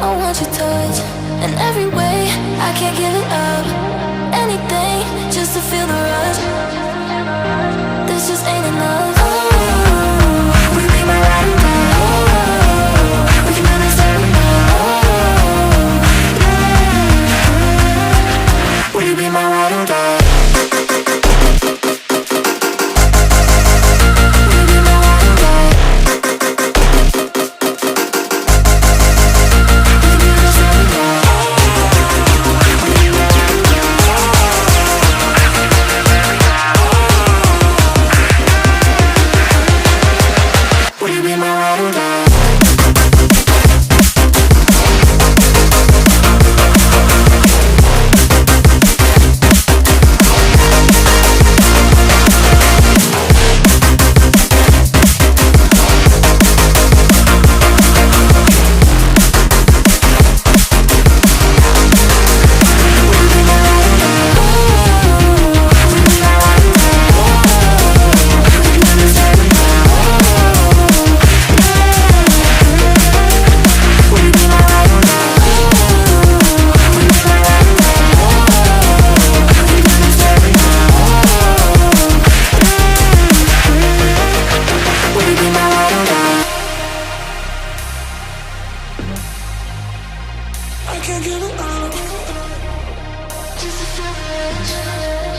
I want your touch in every way. I can't give it up. Anything just to feel the rush. This just ain't enough. Oh, we be my ride or die. Oh, we can do this every night. Oh, yeah. Will you be my ride or die? I can't give it up. Just a feeling.